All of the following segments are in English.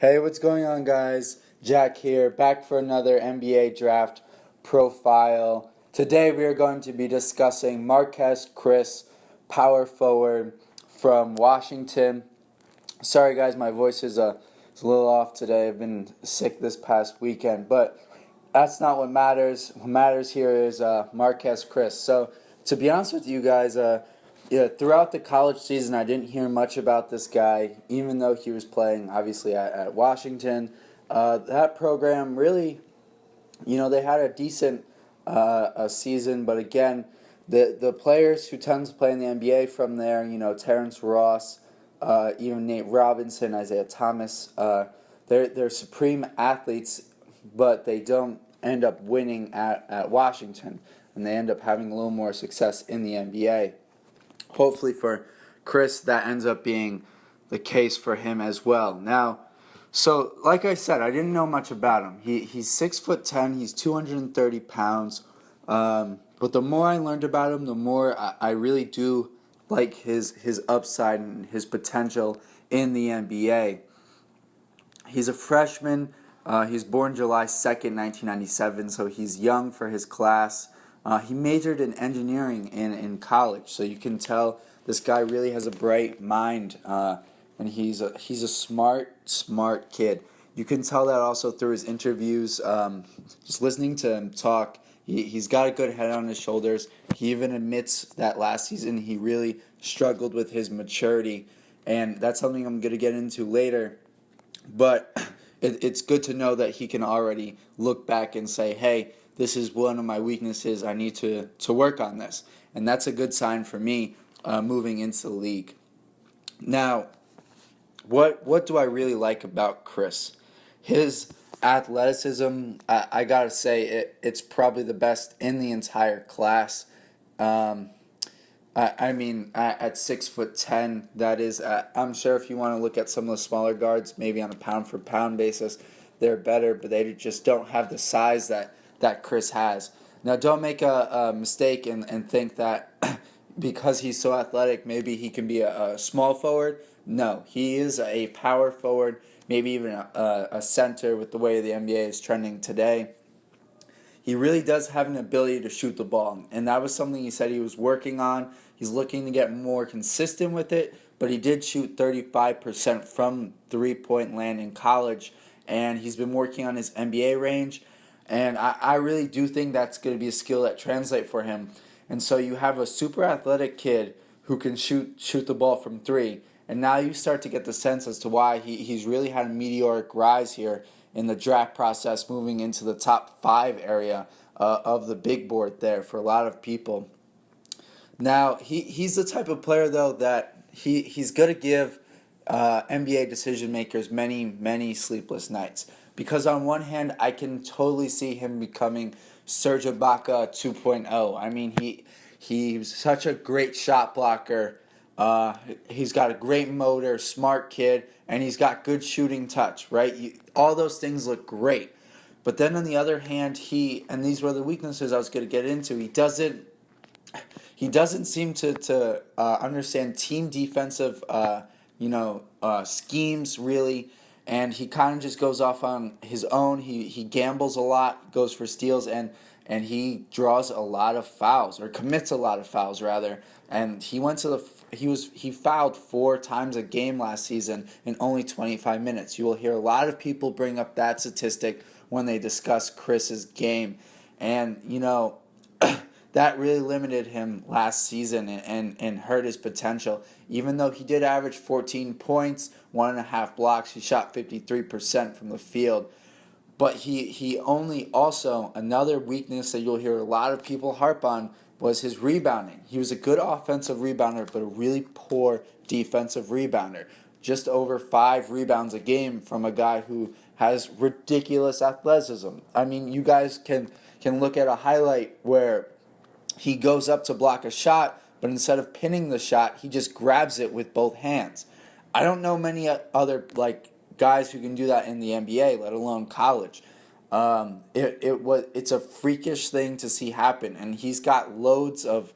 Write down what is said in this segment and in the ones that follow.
Hey, what's going on, guys? Jack here, back for another NBA draft profile. Today we are going to be discussing Marquese Chriss, power forward from Washington. Sorry, guys, my voice is a little off today. I've been sick this past weekend, but that's not what matters. What matters here is Marquese Chriss. So, to be honest with you guys, throughout the college season, I didn't hear much about this guy, even though he was playing, obviously, at Washington. That program really, they had a decent a season, but again, the players who tend to play in the NBA from there, Terrence Ross, even Nate Robinson, Isaiah Thomas, they're supreme athletes, but they don't end up winning at Washington, and they end up having a little more success in the NBA. Hopefully for Chriss, that ends up being the case for him as well. Now, so like I said, I didn't know much about him. He's 6'10", he's 230 pounds. But the more I learned about him, the more I really do like his upside and his potential in the NBA. He's a freshman. He's born July 2nd, 1997, so he's young for his class. He majored in engineering in college, so you can tell this guy really has a bright mind, and he's a smart kid. You can tell that also through his interviews. Just listening to him talk, he's got a good head on his shoulders. He even admits that last season he really struggled with his maturity, and that's something I'm going to get into later. But it's good to know that he can already look back and say, hey, this is one of my weaknesses. I need to work on this. And that's a good sign for me moving into the league. Now, what do I really like about Chriss? His athleticism, I got to say, it's probably the best in the entire class. I mean, at 6'10", that is, I'm sure if you want to look at some of the smaller guards, maybe on a pound-for-pound basis, they're better, but they just don't have the size that Chriss has. Now, don't make a mistake and think that because he's so athletic, maybe he can be a small forward. No, he is a power forward, maybe even a center with the way the NBA is trending today. He really does have an ability to shoot the ball, and that was something he said he was working on. He's looking to get more consistent with it, but he did shoot 35% from three-point land in college, and he's been working on his NBA range, and I really do think that's going to be a skill that translates for him. And so you have a super athletic kid who can shoot the ball from three, and now you start to get the sense as to why he's really had a meteoric rise here in the draft process, moving into the top 5 area of the big board there for a lot of people. Now, he's the type of player, though, that he's going to give NBA decision makers many sleepless nights. Because on one hand, I can totally see him becoming Serge Ibaka 2.0. I mean, he's such a great shot blocker. He's got a great motor, smart kid, and he's got good shooting touch, right? All those things look great. But then on the other hand, and these were the weaknesses I was going to get into, he doesn't seem to understand team defensive, schemes really, and he kind of just goes off on his own. He gambles a lot, goes for steals, and he draws a lot of fouls, or commits a lot of fouls rather. And he fouled 4 times a game last season in only 25 minutes. You will hear a lot of people bring up that statistic when they discuss Chris's game, and that really limited him last season and hurt his potential. Even though he did average 14 points, 1.5 blocks, he shot 53% from the field. But he only also, another weakness that you'll hear a lot of people harp on was his rebounding. He was a good offensive rebounder, but a really poor defensive rebounder. Just over 5 rebounds a game from a guy who has ridiculous athleticism. I mean, you guys can look at a highlight where he goes up to block a shot, but instead of pinning the shot, he just grabs it with both hands. I don't know many other guys who can do that in the NBA, let alone college. It's a freakish thing to see happen, and he's got loads of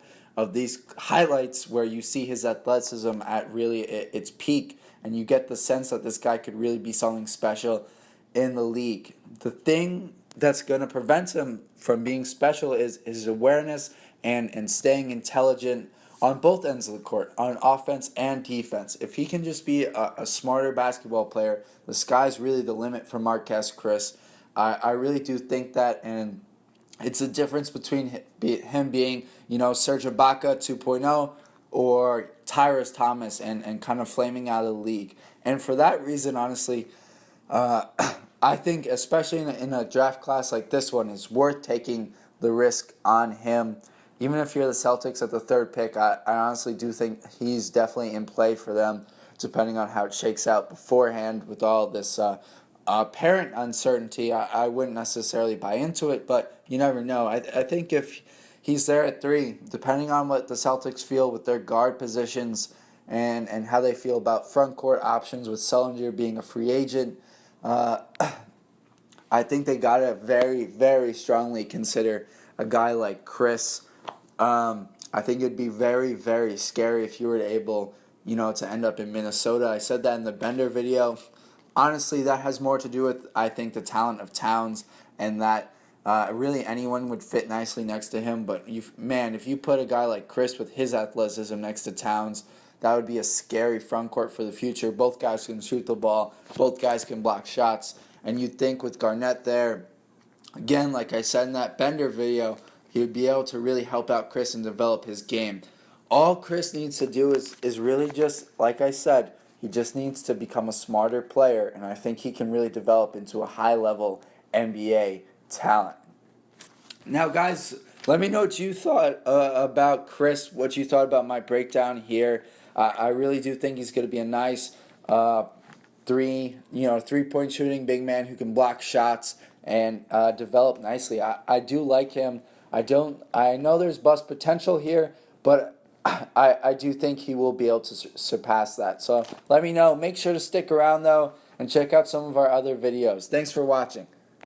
these highlights where you see his athleticism at really its peak, and you get the sense that this guy could really be something special in the league. The thing that's going to prevent him from being special is his awareness and staying intelligent on both ends of the court, on offense and defense. If he can just be a smarter basketball player, the sky's really the limit for Marquese Chriss. I really do think that, and it's a difference between him being, Serge Ibaka 2.0 or Tyrus Thomas and kind of flaming out of the league. And for that reason, honestly, I think especially in a draft class like this one, it's worth taking the risk on him. Even if you're the Celtics at the third pick, I honestly do think he's definitely in play for them, depending on how it shakes out beforehand with all this apparent uncertainty. I wouldn't necessarily buy into it, but you never know. I think if he's there at 3, depending on what the Celtics feel with their guard positions and how they feel about front court options with Sullinger being a free agent, I think they got to very, very strongly consider a guy like Chriss. I think it'd be very, very scary if you were able, to end up in Minnesota. I said that in the Bender video. Honestly, that has more to do with, I think, the talent of Towns and that really anyone would fit nicely next to him. But, if you put a guy like Chriss with his athleticism next to Towns, that would be a scary front court for the future. Both guys can shoot the ball. Both guys can block shots. And you'd think with Garnett there, again, like I said in that Bender video, he would be able to really help out Chriss and develop his game. All Chriss needs to do is really just, like I said, he just needs to become a smarter player, and I think he can really develop into a high-level NBA talent. Now, guys, let me know what you thought about Chriss, what you thought about my breakdown here. I really do think he's going to be a nice three-point shooting big man who can block shots and develop nicely. I do like him. I know there's bust potential here, but I do think he will be able to surpass that. So let me know. Make sure to stick around, though, and check out some of our other videos. Thanks for watching.